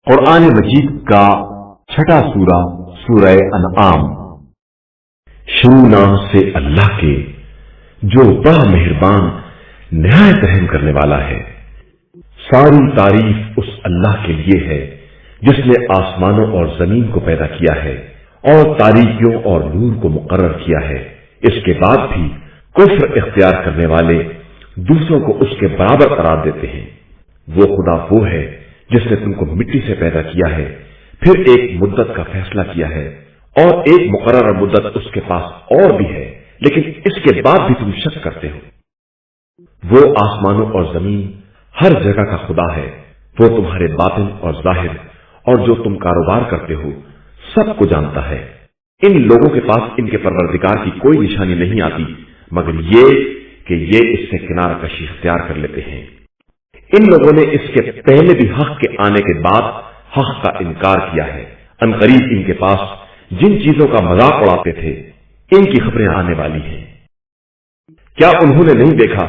قرآن مجید کا چھٹا سورہ سورہ انعام۔ شروع نام سے اللہ کے جو بڑا مہربان نہایت رحم کرنے والا ہے۔ ساری تعریف اس اللہ کے لیے ہے جس نے آسمانوں اور زمین کو پیدا کیا ہے اور تاریکیوں اور نور کو مقرر کیا ہے۔ اس کے بعد بھی کفر اختیار کرنے والے دوسروں کو اس کے برابر قرار دیتے ہیں۔ وہ خدا وہ ہے جس نے تم کو مٹی سے پیدا کیا ہے، پھر ایک مدت کا فیصلہ کیا ہے اور ایک مقررہ مدت اس کے پاس اور بھی ہے، لیکن اس کے بعد بھی تم شک کرتے ہو۔ وہ آسمانوں اور زمین ہر جگہ کا خدا ہے۔ وہ تمہارے باطن اور ظاہر اور جو تم کاروبار کرتے ہو سب کو جانتا ہے۔ ان لوگوں کے پاس ان کے پروردگار کی کوئی نشانی نہیں آتی مگر یہ کہ یہ اس سے کنارہ کشی اختیار کر لیتے ہیں۔ ان لوگوں نے اس کے پہلے بھی حق کے آنے کے بعد حق کا انکار کیا ہے۔ عنقریب ان کے پاس جن چیزوں کا مذاق اڑاتے تھے ان کی خبریں آنے والی ہیں۔ کیا انہوں نے نہیں دیکھا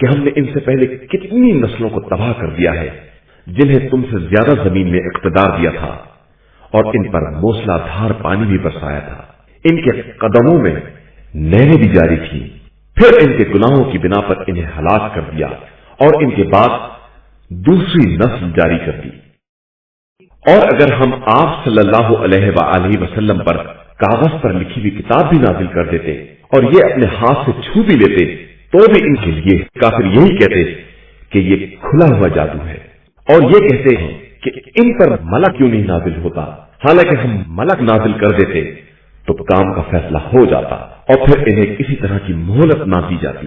کہ ہم نے ان سے پہلے کتنی نسلوں کو تباہ کر دیا ہے جنہیں تم سے زیادہ زمین میں اقتدار دیا تھا اور ان پر موسلا دھار پانی بھی برسایا تھا۔ ان کے قدموں میں نہریں بھی جاری تھیں، پھر ان کے گناہوں کی بنا پر انہیں ہلاک کر دیا اور ان کے بعد دوسری نسل جاری کر دی۔ اور اگر ہم آپ صلی اللہ علیہ وآلہ وسلم پر کاغذ پر لکھی ہوئی کتاب بھی نازل کر دیتے اور یہ اپنے ہاتھ سے چھو بھی لیتے تو بھی ان کے لیے کافر یہی کہتے کہ یہ کھلا ہوا جادو ہے، اور یہ کہتے ہیں کہ ان پر ملک کیوں نہیں نازل ہوتا، حالانکہ ہم ملک نازل کر دیتے تو کام کا فیصلہ ہو جاتا اور پھر انہیں کسی طرح کی مہلت نہ دی جاتی۔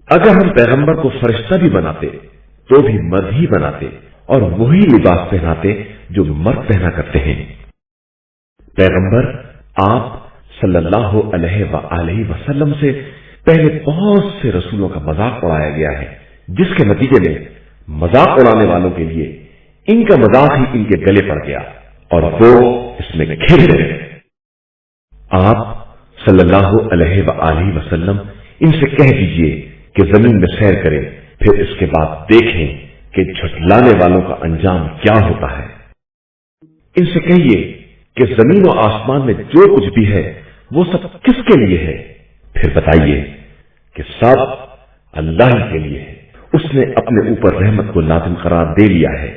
اگر ہم پیغمبر کو فرشتہ بھی بناتے تو بھی مرد ہی بناتے اور وہی لباس پہناتے جو مرد پہنا کرتے ہیں۔ پیغمبر آپ صلی اللہ علیہ وآلہ وسلم سے پہلے بہت سے رسولوں کا مذاق اڑایا گیا ہے، جس کے نتیجے میں مذاق اڑانے والوں کے لیے ان کا مذاق ہی ان کے گلے پڑ گیا اور وہ اس میں کھل گئے۔ آپ صلی اللہ علیہ وآلہ وسلم ان سے کہہ دیجئے کہ زمین میں سیر کریں، پھر اس کے بعد دیکھیں کہ جھٹلانے والوں کا انجام کیا ہوتا ہے۔ ان سے کہیے کہ زمین و آسمان میں جو کچھ بھی ہے وہ سب کس کے لیے ہے؟ پھر بتائیے کہ سب اللہ کے لیے ہے۔ اس نے اپنے اوپر رحمت کو لازم قرار دے لیا ہے۔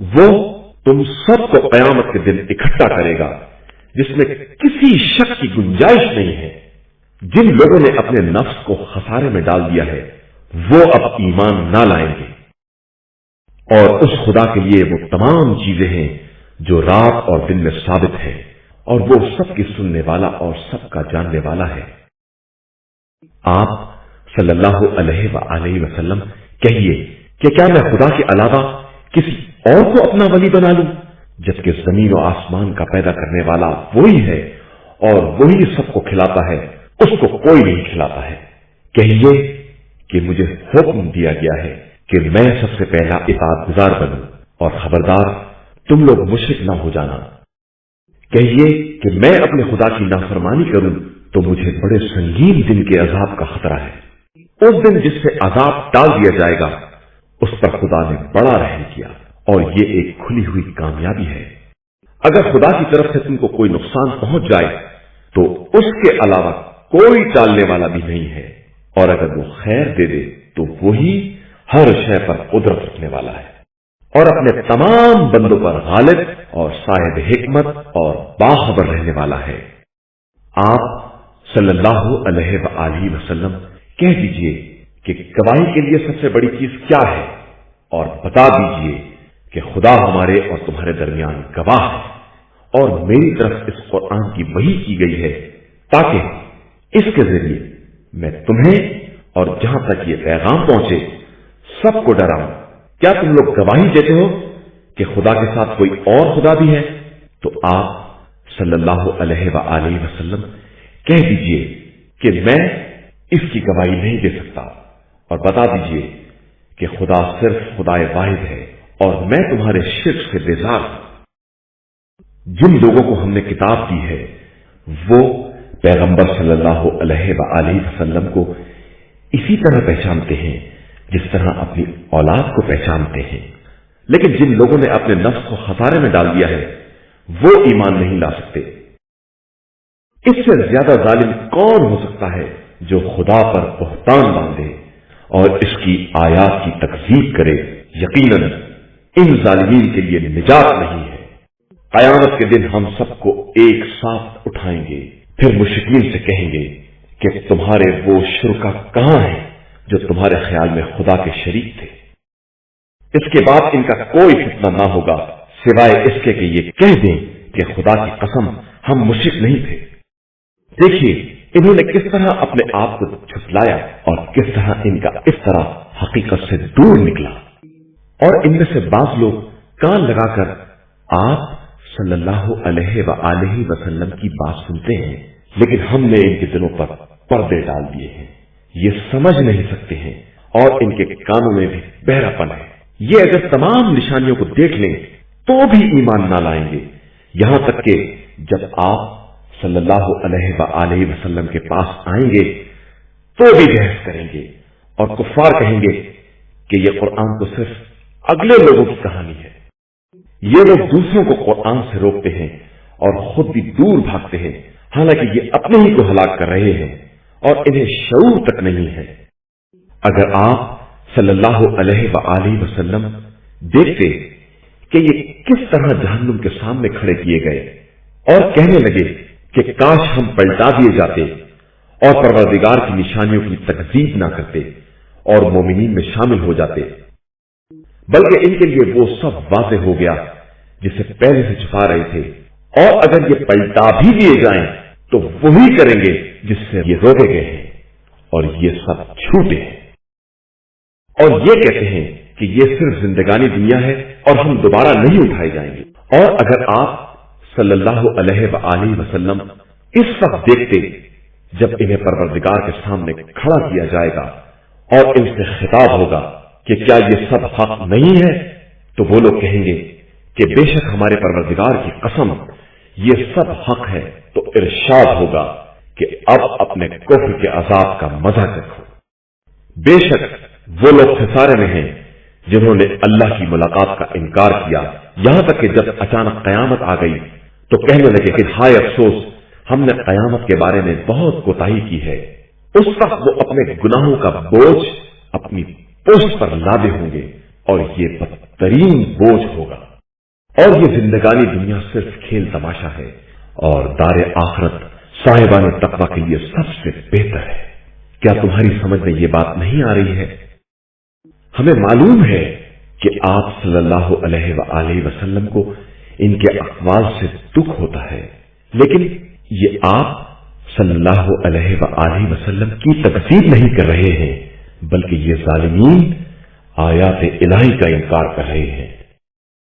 وہ تم سب کو قیامت کے دن اکٹھا کرے گا جس میں کسی شک کی گنجائش نہیں ہے۔ جن لوگوں نے اپنے نفس کو خسارے میں ڈال دیا ہے وہ اب ایمان نہ لائیں گے، اور اس خدا کے لیے وہ تمام چیزیں ہیں جو رات اور دن میں ثابت ہے، اور وہ سب کی سننے والا اور سب کا جاننے والا ہے۔ آپ صلی اللہ علیہ وآلہ وسلم کہیے کہ کیا میں خدا کے علاوہ کسی اور کو اپنا ولی بنا لوں، جبکہ زمین و آسمان کا پیدا کرنے والا وہی ہے اور وہی سب کو کھلاتا ہے، اس کو کوئی نہیں کھلاتا ہے۔ کہیے کہ مجھے حکم دیا گیا ہے کہ میں سب سے پہلا اطاعت گزار بنوں، اور خبردار تم لوگ مشرک نہ ہو جانا۔ کہیے کہ میں اپنے خدا کی نافرمانی کروں تو مجھے بڑے سنگین دن کے عذاب کا خطرہ ہے۔ اس دن جس سے عذاب ٹال دیا جائے گا اس پر خدا نے بڑا رحم کیا، اور یہ ایک کھلی ہوئی کامیابی ہے۔ اگر خدا کی طرف سے تم کو کوئی نقصان پہنچ جائے تو اس کے علاوہ کوئی ٹالنے والا بھی نہیں ہے، اور اگر وہ خیر دے دے تو وہی ہر شے پر قدرت رکھنے والا ہے اور اپنے تمام بندوں پر غالب اور صاحب حکمت اور باخبر رہنے والا ہے۔ آپ صلی اللہ علیہ وآلہ وسلم کہہ دیجئے کہ گواہی کے لیے سب سے بڑی چیز کیا ہے، اور بتا دیجئے کہ خدا ہمارے اور تمہارے درمیان گواہ ہے، اور میری طرف اس قرآن کی وحی کی گئی ہے تاکہ اس کے ذریعے میں تمہیں اور جہاں تک یہ پیغام پہنچے سب کو ڈراؤں۔ کیا تم لوگ گواہی دیتے ہو کہ خدا کے ساتھ کوئی اور خدا بھی ہے؟ تو آپ صلی اللہ علیہ وآلہ وسلم کہہ دیجئے کہ میں اس کی گواہی نہیں دے سکتا، اور بتا دیجئے کہ خدا صرف خدا واحد ہے اور میں تمہارے شرک سے بیزار ہوں۔ جن لوگوں کو ہم نے کتاب دی ہے وہ پیغمبر صلی اللہ علیہ وآلہ وسلم کو اسی طرح پہچانتے ہیں جس طرح اپنی اولاد کو پہچانتے ہیں، لیکن جن لوگوں نے اپنے نفس کو خسارے میں ڈال دیا ہے وہ ایمان نہیں لا سکتے۔ اس سے زیادہ ظالم کون ہو سکتا ہے جو خدا پر بہتان باندھے اور اس کی آیات کی تکذیب کرے؟ یقیناً ان ظالمین کے لیے نجات نہیں ہے۔ قیامت کے دن ہم سب کو ایک ساتھ اٹھائیں گے، پھر مشرکین سے کہیں گے کہ تمہارے وہ شرکا کہاں ہیں جو تمہارے خیال میں خدا کے شریک تھے؟ اس کے بعد ان کا کوئی فتنہ نہ ہوگا سوائے اس کے کہ یہ کہہ دیں کہ خدا کی قسم ہم مشرک نہیں تھے۔ دیکھیے انہوں نے کس طرح اپنے آپ کو چھپلایا اور کس طرح ان کا اس طرح حقیقت سے دور نکلا۔ اور ان میں سے بعض لوگ کان لگا کر آپ صلی اللہ علیہ وآلہ وسلم کی بات سنتے ہیں، لیکن ہم نے ان کے دلوں پر پردے ڈال دیے ہیں، یہ سمجھ نہیں سکتے ہیں اور ان کے کانوں میں بھی بہرا پن ہے۔ یہ اگر تمام نشانیوں کو دیکھ لیں تو بھی ایمان نہ لائیں گے، یہاں تک کہ جب آپ صلی اللہ علیہ وآلہ وسلم کے پاس آئیں گے تو بھی بحث کریں گے اور کفار کہیں گے کہ یہ قرآن تو صرف اگلے لوگوں کی کہانی ہے۔ یہ لوگ دوسروں کو قرآن سے روکتے ہیں اور خود بھی دور بھاگتے ہیں، حالانکہ یہ اپنے ہی کو ہلاک کر رہے ہیں اور انہیں شعور تک نہیں ہے۔ اگر آپ صلی اللہ علیہ وآلہ وسلم دیکھتے کہ یہ کس طرح جہنم کے سامنے کھڑے کیے گئے اور کہنے لگے کہ کاش ہم پلٹا دیے جاتے اور پروردگار کی نشانیوں کی تکذیب نہ کرتے اور مومنین میں شامل ہو جاتے، بلکہ ان کے لیے وہ سب واضح ہو گیا جسے پہلے سے چھپا رہے تھے، اور اگر یہ پلٹا بھی دیے جائیں تو وہی کریں گے جس سے یہ روکے گئے ہیں، اور یہ سب جھوٹے ہیں اور یہ کہتے ہیں کہ یہ صرف زندگانی دنیا ہے اور ہم دوبارہ نہیں اٹھائے جائیں گے۔ اور اگر آپ صلی اللہ علیہ وآلہ وسلم اس وقت دیکھتے جب انہیں پروردگار کے سامنے کھڑا کیا جائے گا اور ان سے خطاب ہوگا کہ کیا یہ سب حق نہیں ہے، تو وہ لوگ کہیں گے کہ بے شک ہمارے پروردگار کی قسم یہ سب حق ہے، تو ارشاد ہوگا کہ اب اپنے کفر کے عذاب کا مزہ چکھو۔ بے شک وہ لوگ خسارے میں ہیں جنہوں نے اللہ کی ملاقات کا انکار کیا، یہاں تک کہ جب اچانک قیامت آ گئی تو کہنے لگے کہ ہائے افسوس، ہم نے قیامت کے بارے میں بہت کوتاہی کی ہے۔ اس وقت وہ اپنے گناہوں کا بوجھ اپنی پشت پر لادے ہوں گے اور یہ بدترین بوجھ ہوگا۔ اور یہ زندگانی دنیا صرف کھیل تماشا ہے اور دار آخرت صاحبان تقوی کے لیے سب سے بہتر ہے۔ کیا تمہاری سمجھ میں یہ بات نہیں آ رہی ہے؟ ہمیں معلوم ہے کہ آپ صلی اللہ علیہ وآلہ وسلم کو ان کے اقوال سے دکھ ہوتا ہے، لیکن یہ آپ صلی اللہ علیہ وآلہ وسلم کی تکذیب نہیں کر رہے ہیں، بلکہ یہ ظالمین آیات الہی کا انکار کر رہے ہیں۔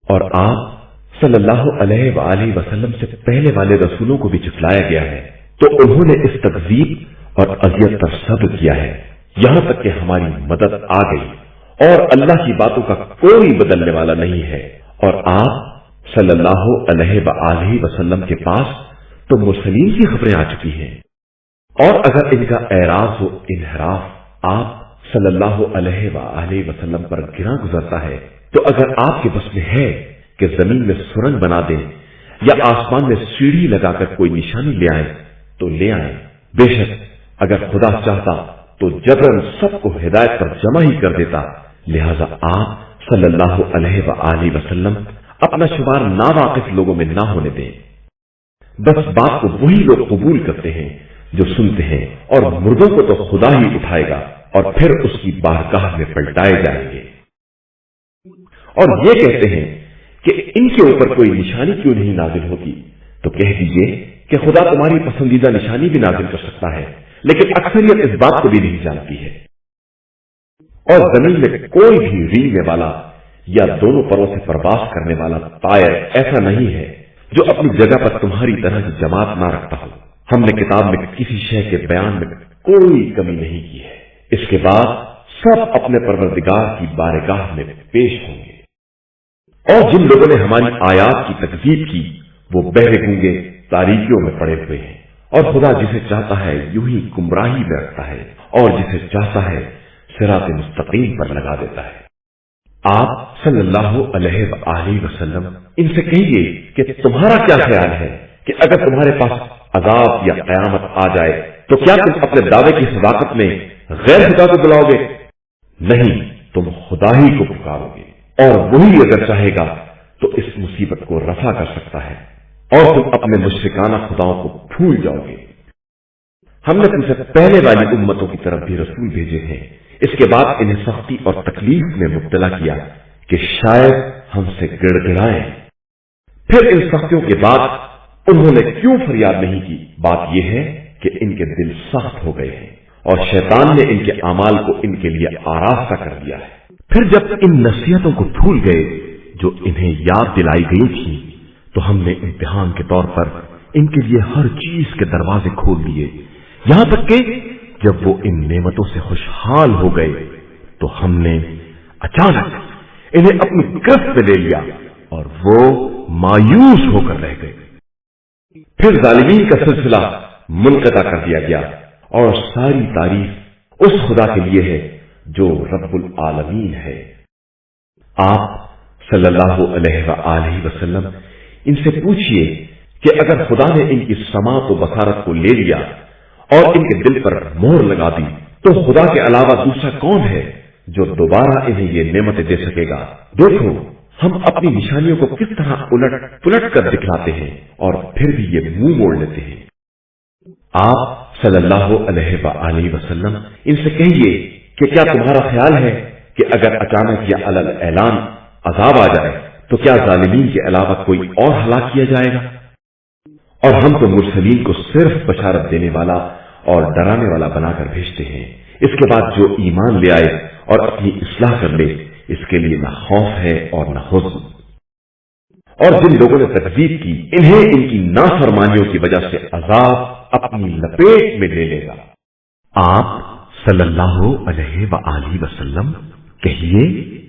اور آپ صلی اللہ علیہ وآلہ وسلم سے پہلے والے رسولوں کو بھی جھٹلایا گیا ہے، تو انہوں نے اس تکذیب اور اذیت پر صبر کیا ہے، یہاں تک کہ ہماری مدد آ گئی، اور اللہ کی باتوں کا کوئی بدلنے والا نہیں ہے۔ اور آپ صلی اللہ علیہ وآلہ وسلم کے پاس تو مرسلین کی خبریں آ چکی ہیں، اور اگر ان کا اعراض و انحراف آپ صلی اللہ علیہ وآلہ وسلم پر گرا گزرتا ہے تو اگر آپ کے بس میں ہے کہ زمین میں سرنگ بنا دیں یا آسمان میں سیڑھی لگا کر کوئی نشانی لے آئیں تو لے آئیں۔ بے شک اگر خدا چاہتا تو جبرن سب کو ہدایت پر جمع ہی کر دیتا، لہذا آپ صلی اللہ علیہ وآلہ وسلم اپنا شمار ناواقف لوگوں میں نہ ہونے دیں۔ بس بات کو وہی لوگ قبول کرتے ہیں جو سنتے ہیں، اور مردوں کو تو خدا ہی اٹھائے گا اور پھر اس کی بارگاہ میں پلٹائے جائیں گے۔ اور یہ کہتے ہیں کہ ان کے اوپر کوئی نشانی کیوں نہیں نازل ہوتی، تو کہہ دیجئے کہ خدا تمہاری پسندیدہ نشانی بھی نازل کر سکتا ہے، لیکن اکثریت اس بات کو بھی نہیں جانتی ہے۔ اور زمین میں کوئی بھی ریڑھنے والا یا دونوں پروں سے پرواز کرنے والا طائر ایسا نہیں ہے جو اپنی جگہ پر تمہاری طرح کی جماعت نہ رکھتا ہو۔ ہم نے کتاب میں کسی شے کے بیان میں کوئی کمی نہیں کی ہے۔ اس کے بعد سب اپنے پروردگار کی بارگاہ میں پیش ہوں گے۔ اور جن لوگوں نے ہماری آیات کی تکذیب کی وہ بہرے گونگے تاریکیوں میں پڑے ہوئے ہیں، اور خدا جسے چاہتا ہے یوں ہی گمراہی میں رکھتا ہے اور جسے چاہتا ہے صراط مستقیم پر لگا دیتا ہے۔ آپ صلی اللہ علیہ وآلہ وسلم ان سے کہیے کہ تمہارا کیا خیال ہے کہ اگر تمہارے پاس عذاب یا قیامت آ جائے تو کیا تم اپنے دعوے کی صداقت میں غیر خدا کو بلاؤ گے؟ نہیں، تم خدا ہی کو پکارو گے، اور وہی اگر چاہے گا تو اس مصیبت کو رفع کر سکتا ہے، اور تم اپنے مشرکانہ خداؤں کو بھول جاؤ گے۔ ہم نے تم سے پہلے والی امتوں کی طرف بھی رسول بھیجے ہیں، اس کے بعد انہیں سختی اور تکلیف میں مبتلا کیا کہ شاید ہم سے گڑ گڑائیں۔ پھر ان سختیوں کے بعد انہوں نے کیوں فریاد نہیں کی؟ بات یہ ہے کہ ان کے دل سخت ہو گئے ہیں اور شیطان نے ان کے اعمال کو ان کے لیے آراستہ کر دیا ہے۔ پھر جب ان نصیحتوں کو بھول گئے جو انہیں یاد دلائی گئی تھی تو ہم نے امتحان کے طور پر ان کے لیے ہر چیز کے دروازے کھول دیے، یہاں تک کہ جب وہ ان نعمتوں سے خوشحال ہو گئے تو ہم نے اچانک انہیں اپنی گرفت میں لے لیا اور وہ مایوس ہو کر رہ گئے۔ پھر ظالمین کا سلسلہ منقطع کر دیا گیا، اور ساری تعریف اس خدا کے لیے ہے جو رب العالمین ہے۔ آپ صلی اللہ علیہ وآلہ وسلم ان سے پوچھئے کہ اگر خدا نے ان کی سماعت و بصارت کو لے لیا اور ان کے دل پر مہر لگا دی تو خدا کے علاوہ دوسرا کون ہے جو دوبارہ انہیں یہ نعمتیں دے سکے گا؟ دیکھو ہم اپنی نشانیوں کو کس طرح الٹ پلٹ کر دکھلاتے ہیں اور پھر بھی یہ منہ موڑ لیتے ہیں۔ آپ صلی اللہ علیہ وآلہ وسلم ان سے کہیے کہ کیا تمہارا خیال ہے کہ اگر اچانک یا علل اعلان عذاب آ جائے تو کیا ظالمین کے علاوہ کوئی اور ہلاک کیا جائے گا؟ اور ہم تو مرسلین کو صرف بشارت دینے والا اور ڈرانے والا بنا کر بھیجتے ہیں، اس کے بعد جو ایمان لے آئے اور اپنی اصلاح کر لے اس کے لیے نہ خوف ہے اور نہ حزن۔ اور جن لوگوں نے تکذیب کی انہیں ان کی نافرمانیوں کی وجہ سے عذاب اپنی لپیٹ میں لے لے گا۔ آپ صلی اللہ علیہ وآلہ وسلم کہیے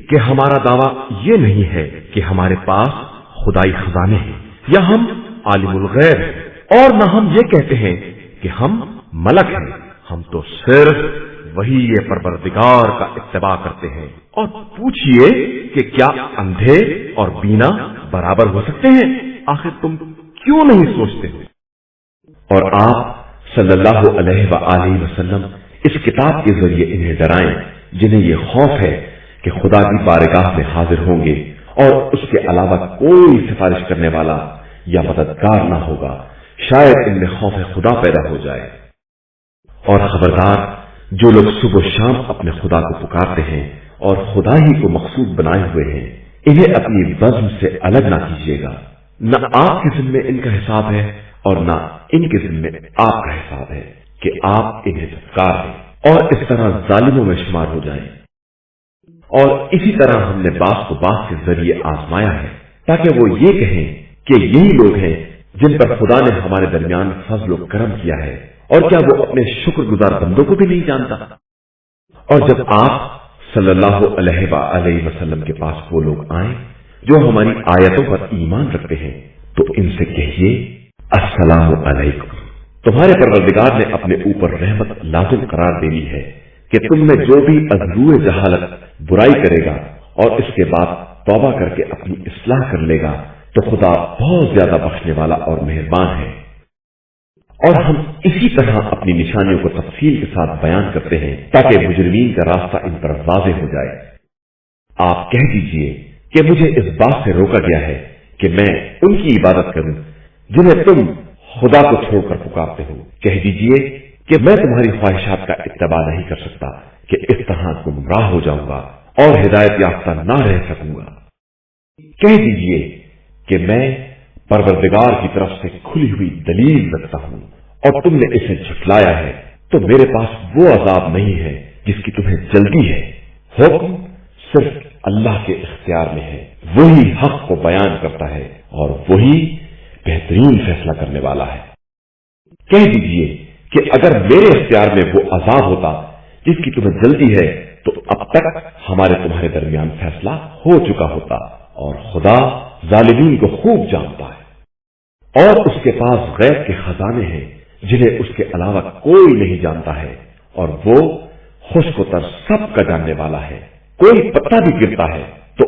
کہ ہمارا دعویٰ یہ نہیں ہے کہ ہمارے پاس خدائی خزانے ہیں یا ہم عالم الغیب ہیں، اور نہ ہم یہ کہتے ہیں کہ ہم ملک ہیں، ہم تو صرف وہی یہ پروردگار کا اتباع کرتے ہیں۔ اور پوچھئے کہ کیا اندھے اور بینا برابر ہو سکتے ہیں؟ آخر تم کیوں نہیں سوچتے ہو؟ اور آپ صلی اللہ علیہ وآلہ وسلم اس کتاب کے ذریعے انہیں ڈرائیں جنہیں یہ خوف ہے کہ خدا کی بارگاہ میں حاضر ہوں گے اور اس کے علاوہ کوئی سفارش کرنے والا یا مددگار نہ ہوگا، شاید ان میں خوف خدا پیدا ہو جائے۔ اور خبردار، جو لوگ صبح و شام اپنے خدا کو پکارتے ہیں اور خدا ہی کو مقصود بنائے ہوئے ہیں، انہیں اپنی بزم سے الگ نہ کیجیے گا، نہ آپ کے ذمے ان کا حساب ہے اور نہ ان کے ذمے آپ کا حساب ہے کہ آپ انہیں پکار دیں اور اس طرح ظالموں میں شمار ہو جائیں۔ اور اسی طرح ہم نے باس کو باس کے ذریعے آزمایا ہے تاکہ وہ یہ کہیں کہ یہی لوگ ہیں جن پر خدا نے ہمارے درمیان فضل و کرم کیا ہے، اور کیا وہ اپنے شکر گزار بندوں کو بھی نہیں جانتا؟ اور جب آپ صلی اللہ علیہ وآلہ وسلم کے پاس وہ لوگ آئیں جو ہماری آیتوں پر ایمان رکھتے ہیں تو ان سے کہیے السلام علیکم، تمہارے پروردگار نے اپنے اوپر رحمت لازم قرار دے لی ہے کہ تم میں جو بھی عذرو جہالت برائی کرے گا اور اس کے بعد توبہ کر کے اپنی اصلاح کر لے گا تو خدا بہت زیادہ بخشنے والا اور مہربان ہے۔ اور ہم اسی طرح اپنی نشانیوں کو تفصیل کے ساتھ بیان کرتے ہیں تاکہ مجرمین کا راستہ ان پر واضح ہو جائے۔ آپ کہہ دیجئے کہ مجھے اس بات سے روکا گیا ہے کہ میں ان کی عبادت کروں جنہیں تم خدا کو چھوڑ کر پکارتے ہو۔ کہہ دیجئے کہ میں تمہاری خواہشات کا اتباع نہیں کر سکتا کہ اس طرح گمراہ ہو جاؤں گا اور ہدایت یافتہ نہ رہ سکوں گا۔ کہہ دیجئے کہ میں پروردگار کی طرف سے کھلی ہوئی دلیل رکھتا ہوں اور تم نے اسے جھٹلایا ہے تو میرے پاس وہ عذاب نہیں ہے جس کی تمہیں جلدی ہے۔ حکم صرف اللہ کے اختیار میں ہے، وہی حق کو بیان کرتا ہے اور وہی بہترین فیصلہ کرنے والا ہے۔ کہہ دیجئے کہ اگر میرے اختیار میں وہ عذاب ہوتا جس کی تمہیں جلدی ہے تو اب تک ہمارے تمہارے درمیان فیصلہ ہو چکا ہوتا، اور خدا ظالمین کو خوب جانتا ہے، اور اس کے پاس غیب کے خزانے ہیں جنہیں اس کے علاوہ کوئی نہیں جانتا ہے، اور وہ خشک و تر سب کا جاننے والا ہے۔ کوئی پتا بھی گرتا ہے تو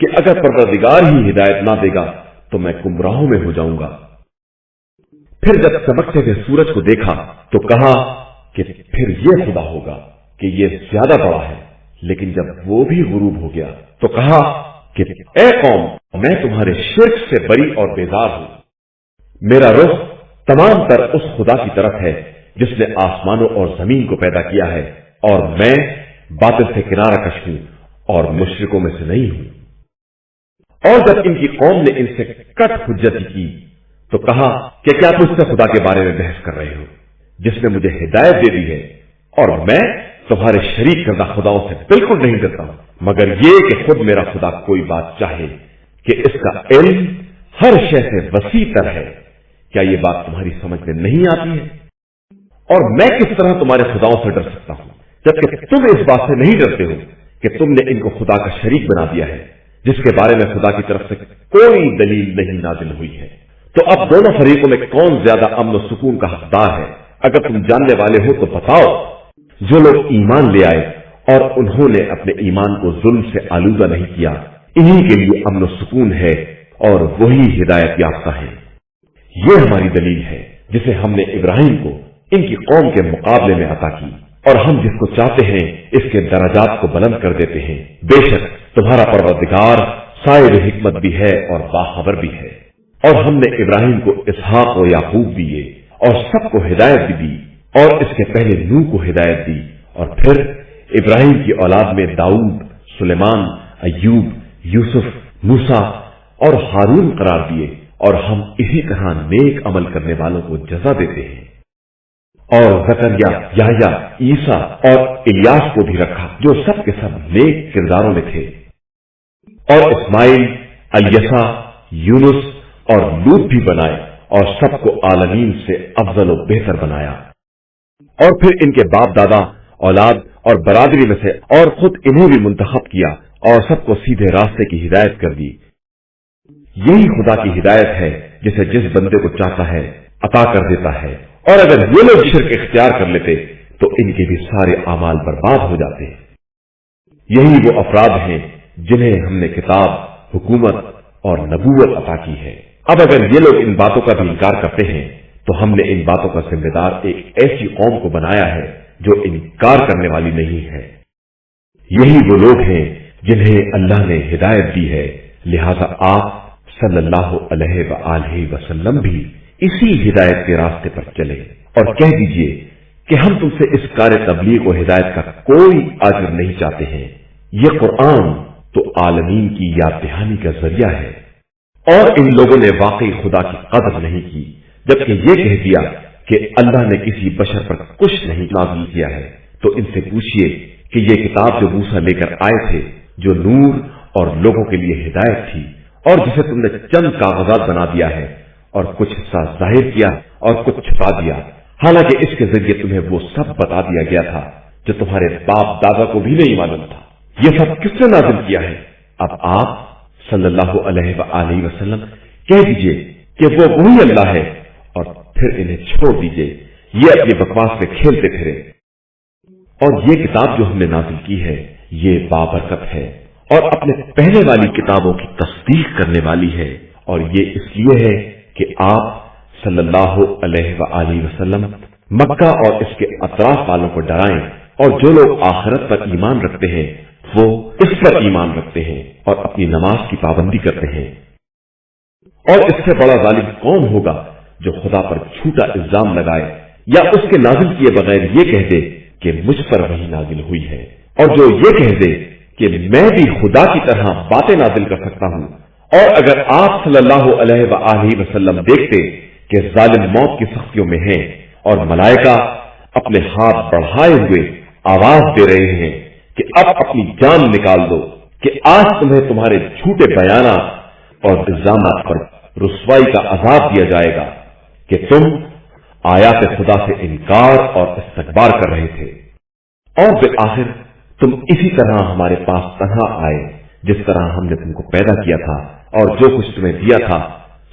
کہ اگر پروردگار ہی ہدایت نہ دے گا تو میں گمراہوں میں ہو جاؤں گا۔ پھر جب چمکتے ہوئے سورج کو دیکھا تو کہا کہ پھر یہ خدا ہوگا کہ یہ زیادہ بڑا ہے، لیکن جب وہ بھی غروب ہو گیا تو کہا کہ اے قوم، میں تمہارے شرک سے بری اور بیزار ہوں۔ میرا رخ تمام تر اس خدا کی طرف ہے جس نے آسمانوں اور زمین کو پیدا کیا ہے، اور میں باطل سے کنارہ کش ہوں اور مشرکوں میں سے نہیں ہوں۔ اور جب ان کی قوم نے ان سے کٹ حجت کی تو کہا کہ کیا تجھ سے خدا کے بارے میں بحث کر رہے ہو جس نے مجھے ہدایت دے دی ہے، اور میں تمہارے شریک کردہ خداؤں سے بالکل نہیں ڈرتا ہوں، مگر یہ کہ خود میرا خدا کوئی بات چاہے کہ اس کا علم ہر شے سے وسیع تر ہے۔ کیا یہ بات تمہاری سمجھ میں نہیں آتی ہے؟ اور میں کس طرح تمہارے خداؤں سے ڈر سکتا ہوں جبکہ تم اس بات سے نہیں ڈرتے ہو کہ تم نے ان کو خدا کا شریک بنا دیا ہے جس کے بارے میں خدا کی طرف سے کوئی دلیل نہیں نازل ہوئی ہے۔ تو اب دونوں فریقوں میں کون زیادہ امن و سکون کا حقدار ہے؟ اگر تم جاننے والے ہو تو بتاؤ۔ جو لوگ ایمان لے آئے اور انہوں نے اپنے ایمان کو ظلم سے آلودہ نہیں کیا، انہی کے لیے امن و سکون ہے اور وہی ہدایت یافتہ ہے۔ یہ ہماری دلیل ہے جسے ہم نے ابراہیم کو ان کی قوم کے مقابلے میں عطا کی، اور ہم جس کو چاہتے ہیں اس کے درجات کو بلند کر دیتے ہیں۔ بے شک تمہارا پروردگار صاحب حکمت بھی ہے اور باخبر بھی ہے۔ اور ہم نے ابراہیم کو اسحاق و یعقوب دیے اور سب کو ہدایت بھی دی، اور اس کے پہلے نوح کو ہدایت دی، اور پھر ابراہیم کی اولاد میں داؤد، سلیمان، ایوب، یوسف، موسیٰ اور ہارون قرار دیے، اور ہم اسی طرح نیک عمل کرنے والوں کو جزا دیتے ہیں۔ اور زکریا، یحییٰ، عیسیٰ اور الیاس کو بھی رکھا جو سب کے سب نیک کرداروں میں تھے، اور اسماعیل، الیسع، یونس اور لوط بھی بنائے، اور سب کو عالمین سے افضل و بہتر بنایا۔ اور پھر ان کے باپ دادا، اولاد اور برادری میں سے اور خود انہیں بھی منتخب کیا اور سب کو سیدھے راستے کی ہدایت کر دی۔ یہی خدا کی ہدایت ہے جسے جس بندے کو چاہتا ہے عطا کر دیتا ہے، اور اگر یہ لوگ شرک اختیار کر لیتے تو ان کے بھی سارے اعمال برباد ہو جاتے ہیں۔ یہی وہ افراد ہیں جنہیں ہم نے کتاب، حکومت اور نبوت عطا کی ہے۔ اب اگر یہ لوگ ان باتوں کا بھی انکار کرتے ہیں تو ہم نے ان باتوں کا ذمہ دار ایک ایسی قوم کو بنایا ہے جو انکار کرنے والی نہیں ہے۔ یہی وہ لوگ ہیں جنہیں اللہ نے ہدایت دی ہے، لہذا آپ صلی اللہ علیہ وآلہ وسلم بھی اسی ہدایت کے راستے پر چلے، اور کہہ دیجئے کہ ہم تم سے اس کار تبلیغ و ہدایت کا کوئی اجر نہیں چاہتے ہیں۔ یہ قرآن تو عالمین کی یاد دہانی کا ذریعہ ہے، اور ان لوگوں نے واقعی خدا کی قدر نہیں کی، جبکہ یہ کہہ دیا کہ اللہ نے کسی بشر پر کچھ نہیں نازل کیا ہے۔ تو ان سے پوچھئے کہ یہ کتاب جو موسیٰ لے کر آئے تھے، جو نور اور لوگوں کے لیے ہدایت تھی، اور جسے تم نے چند کاغذات بنا دیا ہے اور کچھ حصہ ظاہر کیا اور کچھ چھپا دیا، حالانکہ اس کے ذریعے تمہیں وہ سب بتا دیا گیا تھا جو تمہارے باپ دادا کو بھی نہیں معلوم تھا۔ یہ سب کس نے نازل کیا ہے؟ اب آپ صلی اللہ علیہ وآلہ وسلم کہہ دیجئے کہ وہ وہی اللہ ہے، اور پھر انہیں چھوڑ دیجئے، یہ اپنی بکواس سے کھیلتے پھرے۔ اور یہ کتاب جو ہم نے نازل کی ہے یہ بابرکت ہے اور اپنے پہلے والی کتابوں کی تصدیق کرنے والی ہے، اور یہ اس لیے ہے کہ آپ صلی اللہ علیہ وآلہ وسلم مکہ اور اس کے اطراف والوں کو ڈرائیں، اور جو لوگ آخرت پر ایمان رکھتے ہیں وہ اس پر ایمان رکھتے ہیں اور اپنی نماز کی پابندی کرتے ہیں۔ اور اس سے بڑا ظالم کون ہوگا جو خدا پر جھوٹا الزام لگائے یا اس کے نازل کیے بغیر یہ کہہ دے کہ مجھ پر وہی نازل ہوئی ہے، اور جو یہ کہہ دے کہ میں بھی خدا کی طرح باتیں نازل کر سکتا ہوں۔ اور اگر آپ صلی اللہ علیہ وآلہ وسلم دیکھتے کہ ظالم موت کی سختیوں میں ہیں اور ملائکہ اپنے ہاتھ بڑھائے ہوئے آواز دے رہے ہیں کہ اب اپنی جان نکال دو، کہ آج تمہیں تمہارے جھوٹے بیانات اور الزامات پر رسوائی کا عذاب دیا جائے گا کہ تم آیات خدا سے انکار اور استکبار کر رہے تھے، اور بالآخر تم اسی طرح ہمارے پاس تنہا آئے جس طرح ہم نے تم کو پیدا کیا تھا، اور جو کچھ تمہیں دیا تھا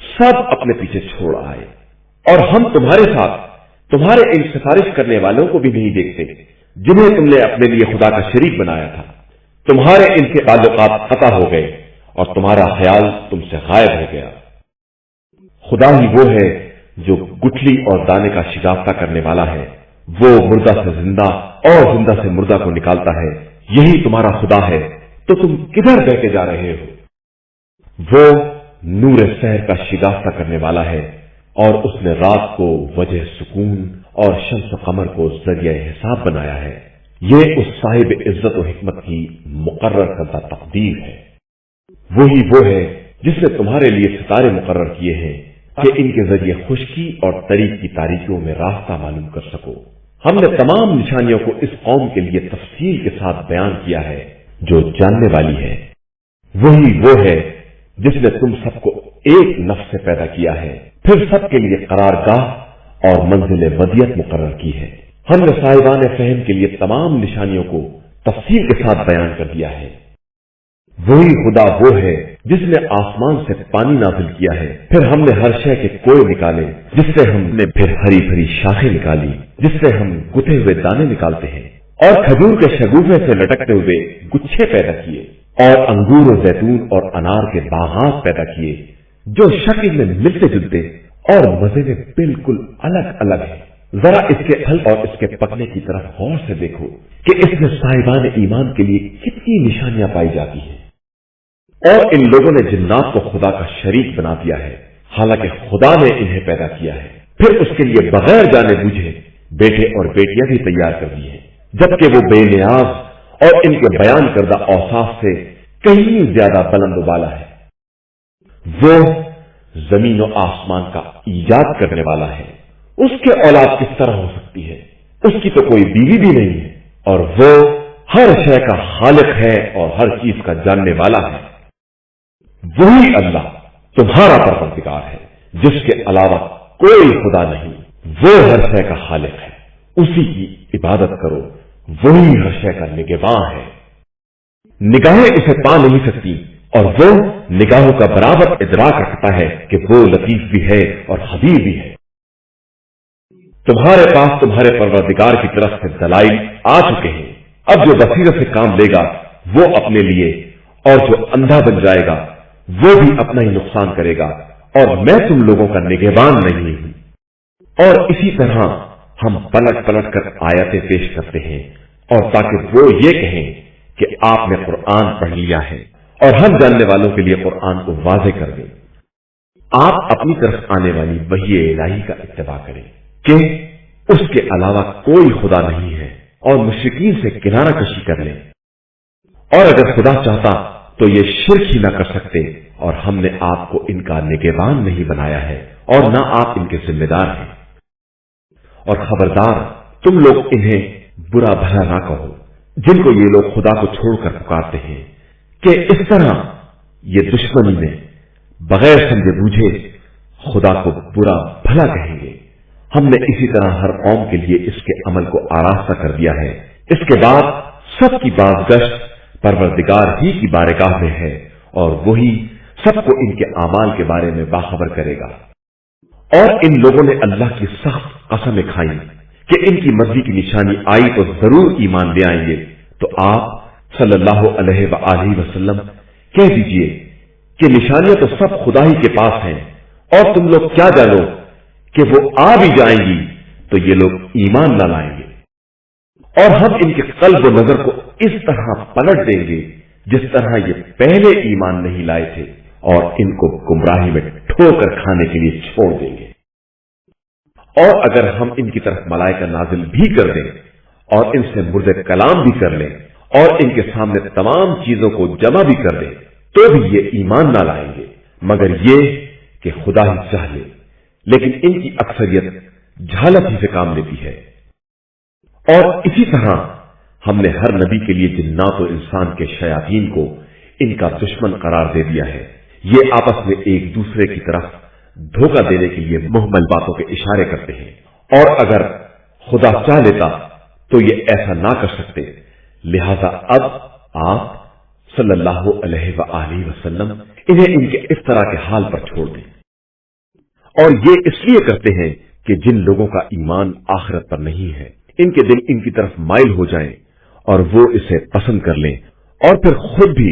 سب اپنے پیچھے چھوڑ آئے، اور ہم تمہارے ساتھ تمہارے ان سفارش کرنے والوں کو بھی نہیں دیکھتے جنہیں تم نے اپنے لیے خدا کا شریک بنایا تھا۔ تمہارے ان کے تعلقات قطع ہو گئے اور تمہارا خیال تم سے غائب ہو گیا۔ خدا ہی وہ ہے جو گٹھلی اور دانے کا شگافتہ کرنے والا ہے، وہ مردہ سے زندہ اور زندہ سے مردہ کو نکالتا ہے۔ یہی تمہارا خدا ہے، تو تم کدھر بہ کے جا رہے ہو؟ وہ نور سحر کا شگافتہ کرنے والا ہے، اور اس نے رات کو وجہ سکون اور شمس و قمر کو ذریعہ حساب بنایا ہے۔ یہ اس صاحب عزت و حکمت کی مقرر کردہ تقدیر ہے۔ وہی وہ ہے جس نے تمہارے لیے ستارے مقرر کیے ہیں کہ ان کے ذریعے خشکی اور طریق کی تاریکیوں میں راستہ معلوم کر سکو۔ ہم نے تمام نشانیوں کو اس قوم کے لیے تفصیل کے ساتھ بیان کیا ہے جو جاننے والی ہے۔ وہی وہ ہے جس نے تم سب کو ایک نفس سے پیدا کیا ہے، پھر سب کے لیے قرارگاہ اور منزل ودیت مقرر کی ہے۔ ہم نے صاحبان فہم کے لیے تمام نشانیوں کو تفصیل کے ساتھ بیان کر دیا ہے۔ وہی خدا وہ ہے جس نے آسمان سے پانی نازل کیا ہے، پھر ہم نے ہر شے کے کوئے نکالے، جس سے ہم نے پھر ہری بھری شاخیں نکالی، جس سے ہم گتھے ہوئے دانے نکالتے ہیں، اور کھجور کے شگوفے سے لٹکتے ہوئے گچھے پیدا کیے، اور انگور و زیتون اور انار کے باغات پیدا کیے جو شکل میں ملتے جلتے اور مزے میں بالکل الگ الگ ہیں۔ ذرا اس کے پھل اور اس کے پکنے کی طرف غور سے دیکھو کہ اس میں صاحبان ایمان کے لیے کتنی نشانیاں پائی جاتی ہیں۔ اور ان لوگوں نے جنات کو خدا کا شریک بنا دیا ہے، حالانکہ خدا نے انہیں پیدا کیا ہے، پھر اس کے لیے بغیر جانے بوجھے بیٹے اور بیٹیاں بھی تیار کر دی ہیں، جبکہ وہ بے نیاز اور ان کے بیان کردہ اوصاف سے کہیں زیادہ بلند و بالا ہے۔ وہ زمین و آسمان کا ایجاد کرنے والا ہے، اس کے اولاد کس طرح ہو سکتی ہے؟ اس کی تو کوئی بیوی بھی نہیں ہے، اور وہ ہر شے کا خالق ہے اور ہر چیز کا جاننے والا ہے۔ وہی اللہ تمہارا پروردگار ہے جس کے علاوہ کوئی خدا نہیں، وہ ہر شے کا خالق ہے، اسی کی عبادت کرو، وہی ہر شے کا نگہباں ہے۔ نگاہیں اسے پا نہیں سکتی، اور وہ نگاہوں کا برابر ادراک رکھتا ہے کہ وہ لطیف بھی ہے اور خبیر بھی ہے۔ تمہارے پاس تمہارے پروردگار کی طرف سے دلائل آ چکے ہیں، اب جو بصیرت سے کام لے گا وہ اپنے لیے، اور جو اندھا بن جائے گا وہ بھی اپنا ہی نقصان کرے گا، اور میں تم لوگوں کا نگہبان نہیں ہوں۔ اور اسی طرح ہم پلٹ پلٹ کر آیتیں پیش کرتے ہیں، اور تاکہ وہ یہ کہیں کہ آپ نے قرآن پڑھ لیا ہے، اور ہم جاننے والوں کے لیے قرآن کو واضح کر دیں۔ آپ اپنی طرف آنے والی وحی الہی کا اتباع کریں کہ اس کے علاوہ کوئی خدا نہیں ہے، اور مشرکین سے کنارہ کشی کر لیں، اور اگر خدا چاہتا تو یہ شرک ہی نہ کر سکتے، اور ہم نے آپ کو ان کا نگہبان نہیں بنایا ہے، اور نہ آپ ان کے ذمہ دار ہیں۔ اور خبردار تم لوگ انہیں برا بھلا نہ کہو جن کو یہ لوگ خدا کو چھوڑ کر پکارتے ہیں، کہ اس طرح یہ دشمنی میں بغیر سمجھے بوجھے خدا کو برا بھلا کہیں گے۔ ہم نے اسی طرح ہر قوم کے لیے اس کے عمل کو آراستہ کر دیا ہے، اس کے بعد سب کی بازگشت پروردگار ہی کی بارگاہ میں ہے، اور وہی سب کو ان کے اعمال کے بارے میں باخبر کرے گا۔ اور ان لوگوں نے اللہ کی سخت قسمیں کھائیں کہ ان کی مرضی کی نشانی آئی تو ضرور ایمان لے آئیں گے، تو آپ صلی اللہ علیہ وآلہ وسلم کہہ دیجئے کہ نشانیاں تو سب خدا ہی کے پاس ہیں، اور تم لوگ کیا جانو کہ وہ آ بھی جائیں گی تو یہ لوگ ایمان نہ لائیں گے، اور ہم ان کے قلب و نظر کو اس طرح پلٹ دیں گے جس طرح یہ پہلے ایمان نہیں لائے تھے، اور ان کو گمراہی میں ٹھوکر کھانے کے لیے چھوڑ دیں گے۔ اور اگر ہم ان کی طرف ملائکہ نازل بھی کر دیں اور ان سے مرد کلام بھی کر لیں اور ان کے سامنے تمام چیزوں کو جمع بھی کر دیں تو بھی یہ ایمان نہ لائیں گے، مگر یہ کہ خدا ہی چاہ لے، لیکن ان کی اکثریت جہالت ہی سے کام لیتی ہے۔ اور اسی طرح ہم نے ہر نبی کے لیے جنات و انسان کے شیاطین کو ان کا دشمن قرار دے دیا ہے، یہ آپس میں ایک دوسرے کی طرف دھوکہ دینے کے لیے محمل باتوں کے اشارے کرتے ہیں، اور اگر خدا چاہ لیتا تو یہ ایسا نہ کر سکتے، لہذا اب آپ صلی اللہ علیہ وآلہ وسلم انہیں ان کے اس طرح کے حال پر چھوڑ دیں۔ اور یہ اس لیے کرتے ہیں کہ جن لوگوں کا ایمان آخرت پر نہیں ہے ان کے دل ان کی طرف مائل ہو جائیں اور وہ اسے پسند کر لیں، اور پھر خود بھی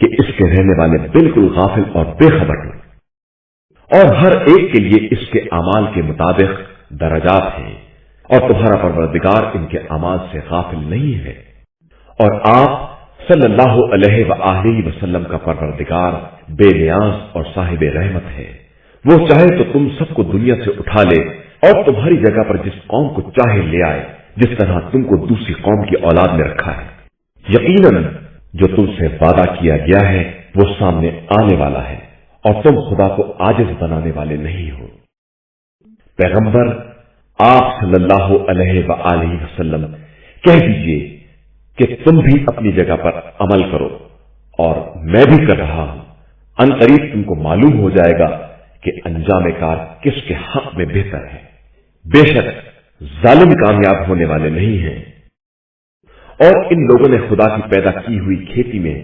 کہ اس کے رہنے والے بالکل غافل اور بے خبر ہیں، اور ہر ایک کے لیے اس کے اعمال کے مطابق درجات ہیں، اور تمہارا پروردگار ان کے اعمال سے غافل نہیں ہے۔ اور آپ صلی اللہ علیہ وآلہ وسلم کا پروردگار بے نیاز اور صاحب رحمت ہے، وہ چاہے تو تم سب کو دنیا سے اٹھا لے اور تمہاری جگہ پر جس قوم کو چاہے لے آئے، جس طرح تم کو دوسری قوم کی اولاد میں رکھا ہے۔ یقیناً جو تم سے وعدہ کیا گیا ہے وہ سامنے آنے والا ہے، اور تم خدا کو عاجز بنانے والے نہیں ہو۔ پیغمبر آپ صلی اللہ علیہ وآلہ وسلم کہہ دیجئے کہ تم بھی اپنی جگہ پر عمل کرو اور میں بھی کر رہا ہوں، ان قریب تم کو معلوم ہو جائے گا کہ انجام کار کس کے حق میں بہتر ہے۔ بے شک ظالم کامیاب ہونے والے نہیں ہیں۔ اور ان لوگوں نے خدا کی پیدا کی ہوئی کھیتی میں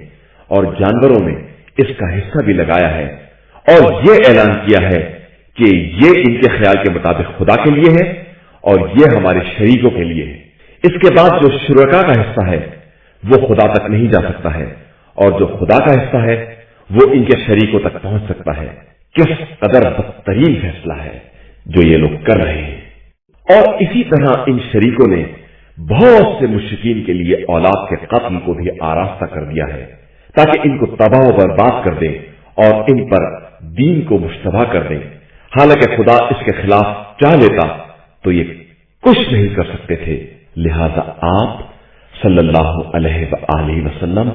اور جانوروں میں اس کا حصہ بھی لگایا ہے، اور یہ اعلان کیا ہے کہ یہ ان کے خیال کے مطابق خدا کے لیے ہے اور یہ ہمارے شریکوں کے لیے ہے۔ اس کے بعد جو شرکا کا حصہ ہے وہ خدا تک نہیں جا سکتا ہے، اور جو خدا کا حصہ ہے وہ ان کے شریکوں تک پہنچ سکتا ہے۔ کس قدر بدترین فیصلہ ہے جو یہ لوگ کر رہے ہیں۔ اور اسی طرح ان شریکوں نے بہت سے مشرکین کے لیے اولاد کے قتل کو بھی آراستہ کر دیا ہے، تاکہ ان کو تباہ و برباد کر دیں اور ان پر دین کو مشتبہ کر دیں، حالانکہ خدا اس کے خلاف چاہ لیتا تو یہ کچھ نہیں کر سکتے تھے۔ لہذا آپ صلی اللہ علیہ وآلہ وسلم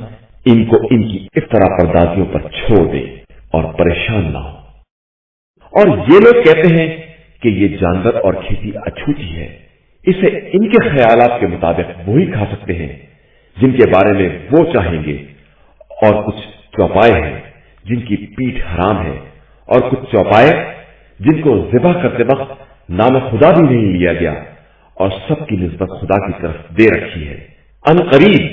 ان کو ان کی افطرا پردازیوں پر چھوڑ دیں اور پریشان نہ ہو۔ اور یہ لوگ کہتے ہیں کہ یہ جانور اور کھیتی اچھوتی ہے، اسے ان کے خیالات کے مطابق وہی کھا سکتے ہیں جن کے بارے میں وہ چاہیں گے، اور کچھ چوپائے ہیں جن کی پیٹھ حرام ہے، اور کچھ چوپائے جن کو ذبح کرتے وقت نام خدا بھی نہیں لیا گیا، اور سب کی نسبت خدا کی طرف دے رکھی ہے۔ ان قریب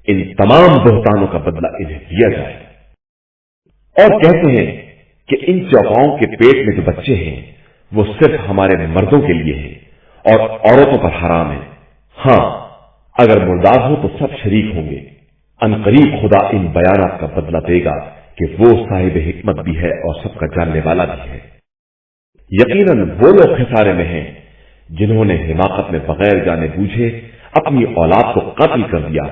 ان تمام بہتانوں کا بدلہ انہیں دیا جائے۔ اور کہتے ہیں کہ ان چوپاؤں کے پیٹ میں جو بچے ہیں وہ صرف ہمارے مردوں کے لیے ہیں اور عورتوں پر حرام ہے۔ ہاں، اگر مردار ہو تو سب شریک ہوں گے۔ ان قریب خدا ان بیانات کا بدلہ دے گا کہ وہ صاحب حکمت بھی ہے اور سب کا جاننے والا بھی ہے۔ یقیناً وہ لوگ خسارے میں ہیں جنہوں نے حماقت میں بغیر جانے بوجھے اپنی اولاد کو قتل کر دیا،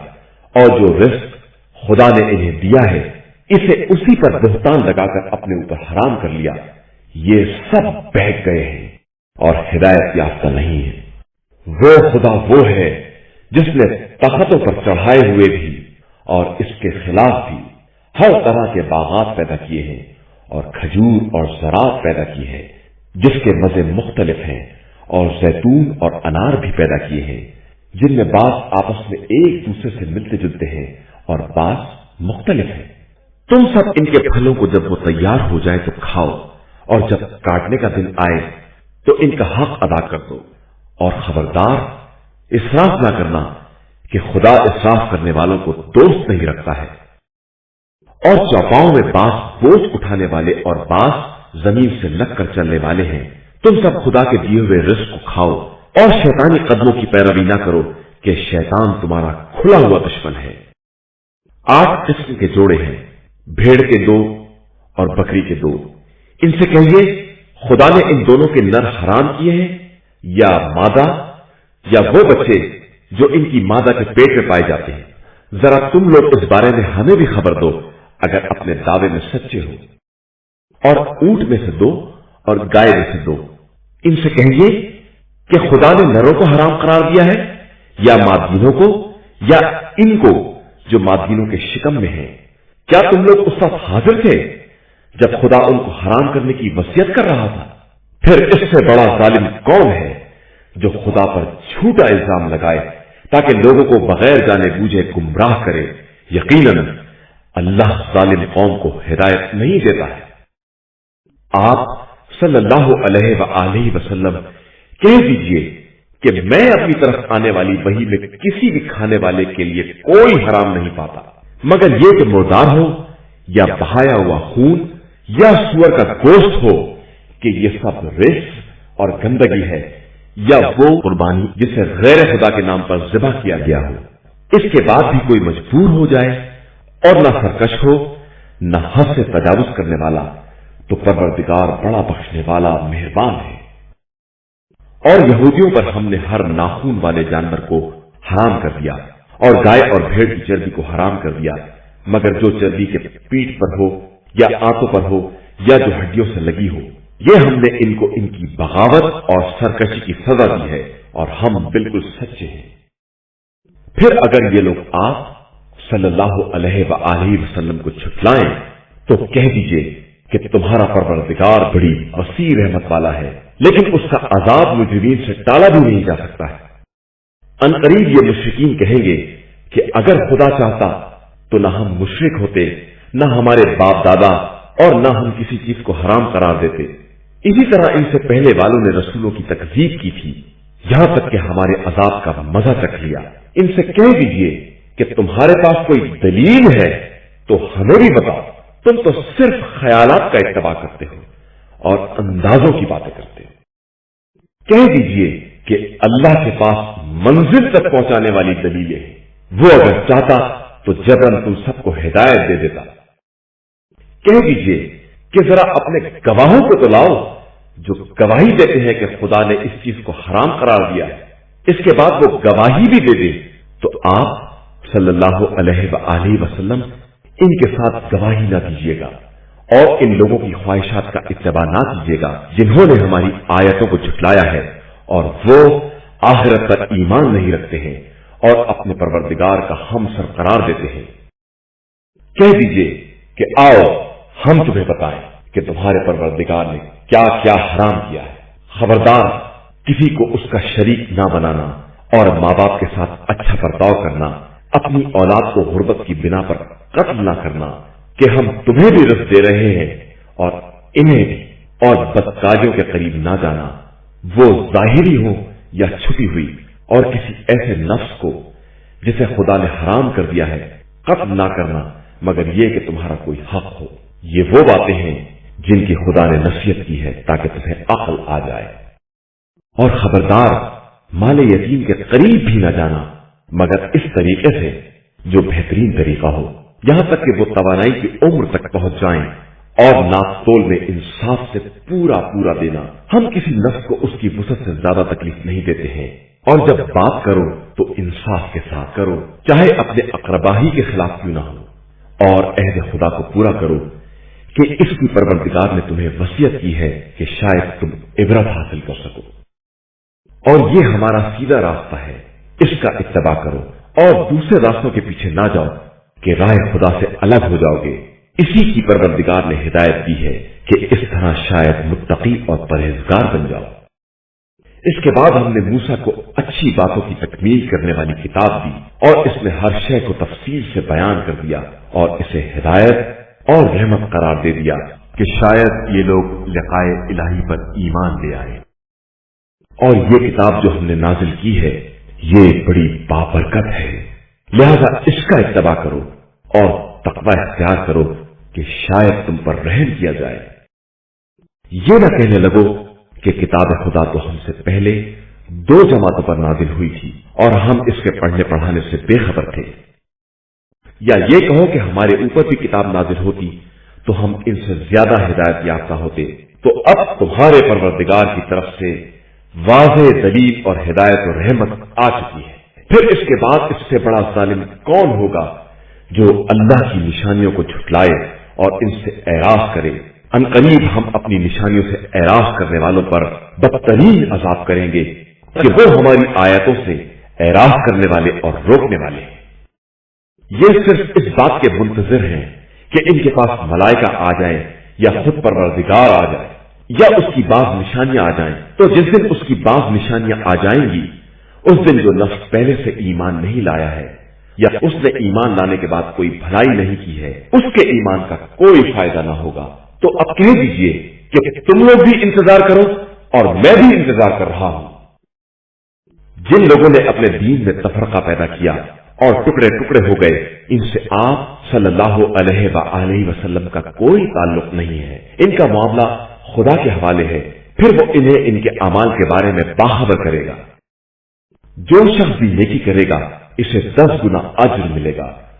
اور جو رزق خدا نے انہیں دیا ہے اسے اسی پر بہتان لگا کر اپنے اوپر حرام کر لیا۔ یہ سب بہک گئے ہیں اور ہدایت یافتہ نہیں ہے۔ وہ خدا وہ ہے جس نے تختوں پر چڑھائے ہوئے بھی اور اس کے خلاف بھی ہر طرح کے باغات پیدا کیے ہیں، اور کھجور اور زراعت پیدا کی ہے جس کے مزے مختلف ہیں، اور زیتون اور انار بھی پیدا کیے ہیں جن میں بعض آپس میں ایک دوسرے سے ملتے جلتے ہیں اور بعض مختلف ہیں۔ تم سب ان کے پھلوں کو جب وہ تیار ہو جائے تو کھاؤ، اور جب کاٹنے کا دن آئے تو ان کا حق ادا کر دو، اور خبردار اسراف نہ کرنا کہ خدا اسراف کرنے والوں کو دوست نہیں رکھتا ہے۔ اور چوپاؤں میں بعض بوجھ اٹھانے والے اور بعض زمین سے لگ کر چلنے والے ہیں۔ تم سب خدا کے دیے ہوئے رزق کو کھاؤ اور شیطانی قدموں کی پیروی نہ کرو کہ شیطان تمہارا کھلا ہوا دشمن ہے۔ 8 قسم کے جوڑے ہیں، بھیڑ کے 2 اور بکری کے 2۔ ان سے کہیے خدا نے ان دونوں کے نر حرام کیے ہیں یا مادہ، یا وہ بچے جو ان کی مادہ کے پیٹ میں پائے جاتے ہیں؟ ذرا تم لوگ اس بارے میں ہمیں بھی خبر دو اگر اپنے دعوے میں سچے ہو۔ اور اونٹ میں سے 2 اور گائے میں سے 2۔ ان سے کہیے کہ خدا نے نروں کو حرام قرار دیا ہے یا مادگینوں کو، یا ان کو جو مادگینوں کے شکم میں ہیں؟ کیا تم لوگ اس وقت حاضر تھے جب خدا ان کو حرام کرنے کی وصیت کر رہا تھا؟ پھر اس سے بڑا ظالم کون ہے جو خدا پر جھوٹا الزام لگائے تاکہ لوگوں کو بغیر جانے بوجھے گمراہ کرے؟ یقیناً اللہ ظالم قوم کو ہدایت نہیں دیتا ہے۔ آپ صلی اللہ علیہ وآلہ وسلم کہہ دیجئے کہ میں اپنی طرف آنے والی وحی میں کسی بھی کھانے والے کے لیے کوئی حرام نہیں پاتا، مگر یہ کہ مردار ہو یا بہایا ہوا خون یا سور کا گوشت ہو، کہ یہ سب رزق اور گندگی ہے، یا وہ قربانی جسے غیر خدا کے نام پر ذبح کیا گیا ہو۔ اس کے بعد بھی کوئی مجبور ہو جائے اور نہ سرکش ہو نہ حد سے تجاوز کرنے والا، تو پروردگار بڑا بخشنے والا مہربان ہے۔ اور یہودیوں پر ہم نے ہر ناخون والے جانور کو حرام کر دیا اور گائے اور بھیڑ کی چربی کو حرام کر دیا، مگر جو چربی کے پیٹھ پر ہو یا آنتوں پر ہو یا جو ہڈیوں سے لگی ہو، یہ ہم نے ان کو ان کی بغاوت اور سرکشی کی سزا دی ہے، اور ہم بالکل سچے ہیں۔ پھر اگر یہ لوگ آپ صلی اللہ علیہ وآلہ وسلم کو جھٹلائیں تو کہہ دیجئے کہ تمہارا پروردگار بڑی وسیع رحمت والا ہے، لیکن اس کا عذاب مجرمین سے ٹالا بھی نہیں جا سکتا ہے۔ ان قریب یہ مشرکین کہیں گے کہ اگر خدا چاہتا تو نہ ہم مشرک ہوتے، نہ ہمارے باپ دادا، اور نہ ہم کسی چیز کو حرام قرار دیتے۔ اسی طرح ان سے پہلے والوں نے رسولوں کی تکذیب کی تھی، یہاں تک کہ ہمارے عذاب کا مزہ چکھ لیا۔ ان سے کہہ دیجئے کہ تمہارے پاس کوئی دلیل ہے تو ہمیں بھی بتاؤ، تم تو صرف خیالات کا اتباع کرتے ہو اور اندازوں کی باتیں کرتے ہو۔ کہہ دیجئے کہ اللہ کے پاس منزل تک پہنچانے والی دلیلیں ہیں، وہ اگر چاہتا تو جبرن تم سب کو ہدایت دے دیتا۔ کہہ دیجئے کہ ذرا اپنے گواہوں کو تو لاؤ جو گواہی دیتے ہیں کہ خدا نے اس چیز کو حرام قرار دیا ہے، اس کے بعد وہ گواہی بھی دے دے تو آپ صلی اللہ علیہ وآلہ وسلم ان کے ساتھ گواہی نہ دیجیے گا، اور ان لوگوں کی خواہشات کا اتباع نہ کیجیے گا جنہوں نے ہماری آیتوں کو جھٹلایا ہے اور وہ آخرت پر ایمان نہیں رکھتے ہیں اور اپنے پروردگار کا ہم سر قرار دیتے ہیں۔ کہہ دیجئے کہ آؤ ہم تمہیں بتائیں کہ تمہارے پروردگار نے کیا کیا حرام کیا ہے۔ خبردار کسی کو اس کا شریک نہ بنانا اور ماں باپ کے ساتھ اچھا برتاؤ کرنا، اپنی اولاد کو غربت کی بنا پر قتل نہ کرنا کہ ہم تمہیں بھی رزق دے رہے ہیں اور انہیں بھی، اور بدکاریوں کے قریب نہ جانا، وہ ظاہری ہو یا چھپی ہوئی، اور کسی ایسے نفس کو جسے خدا نے حرام کر دیا ہے قتل نہ کرنا مگر یہ کہ تمہارا کوئی حق ہو۔ یہ وہ باتیں ہیں جن کی خدا نے نصیحت کی ہے تاکہ تمہیں عقل آ جائے۔ اور خبردار مال یتیم کے قریب بھی نہ جانا مگر اس طریقے سے جو بہترین طریقہ ہو، یہاں تک کہ وہ توانائی کی عمر تک پہنچ جائیں، اور ناپ تول میں انصاف سے پورا پورا دینا۔ ہم کسی نفس کو اس کی وسعت سے زیادہ تکلیف نہیں دیتے ہیں، اور جب بات کرو تو انصاف کے ساتھ کرو، چاہے اپنے اقربا ہی کے خلاف کیوں نہ ہو، اور عہد خدا کو پورا کرو کہ اس کی پروردگار نے تمہیں وصیت کی ہے کہ شاید تم عبرت حاصل کر سکو۔ اور یہ ہمارا سیدھا راستہ ہے، اس کا اتباع کرو اور دوسرے راستوں کے پیچھے نہ جاؤ کہ راہ خدا سے الگ ہو جاؤ گے۔ اسی کی پروردگار نے ہدایت دی ہے کہ اس طرح شاید متقی اور پرہیزگار بن جاؤ۔ اس کے بعد ہم نے موسیٰ کو اچھی باتوں کی تکمیل کرنے والی کتاب دی، اور اس میں ہر شے کو تفصیل سے بیان کر دیا اور اسے ہدایت اور رحمت قرار دے دیا کہ شاید یہ لوگ لقائے الہی پر ایمان لے آئے۔ اور یہ کتاب جو ہم نے نازل کی ہے یہ بڑی بابرکت ہے، لہذا اس کا اتباع کرو اور تقوی اختیار کرو کہ شاید تم پر رحم کیا جائے۔ یہ نہ کہنے لگو کہ کتاب خدا تو ہم سے پہلے 2 جماعتوں پر نازل ہوئی تھی اور ہم اس کے پڑھنے پڑھانے سے بے خبر تھے، یا یہ کہو کہ ہمارے اوپر بھی کتاب نازل ہوتی تو ہم ان سے زیادہ ہدایت یافتہ ہوتے۔ تو اب تمہارے پروردگار کی طرف سے واضح دلیل اور ہدایت و رحمت آ چکی ہے، پھر اس کے بعد اس سے بڑا ظالم کون ہوگا جو اللہ کی نشانیوں کو جھٹلائے اور ان سے اعراض کرے۔ ان قریب ہم اپنی نشانیوں سے اعراض کرنے والوں پر بدترین عذاب کریں گے کہ وہ ہماری آیتوں سے اعراض کرنے والے اور روکنے والے ہیں۔ یہ صرف اس بات کے منتظر ہیں کہ ان کے پاس ملائکہ آ جائیں یا خود پروردگار آ جائے یا اس کی بعض نشانیاں آ جائیں، تو جس دن اس کی بعض نشانیاں آ جائیں گی اس دن جو نفس پہلے سے ایمان نہیں لایا ہے یا اس نے ایمان لانے کے بعد کوئی بھلائی نہیں کی ہے، اس کے ایمان کا کوئی فائدہ نہ ہوگا۔ تو اب کہہ دیجئے کہ تم لوگ بھی انتظار کرو اور میں بھی انتظار کر رہا ہوں۔ جن لوگوں نے اپنے دین میں تفرقہ پیدا کیا اور ٹکڑے ٹکڑے ہو گئے، ان سے آپ صلی اللہ علیہ وآلہ وسلم کا کوئی تعلق نہیں ہے، ان کا معاملہ خدا کے حوالے ہے، پھر وہ انہیں ان کے اعمال کے بارے میں باخبر کرے گا۔ جو شخص بھی نیکی کرے گا اسے 10 گنا اجر ملے گا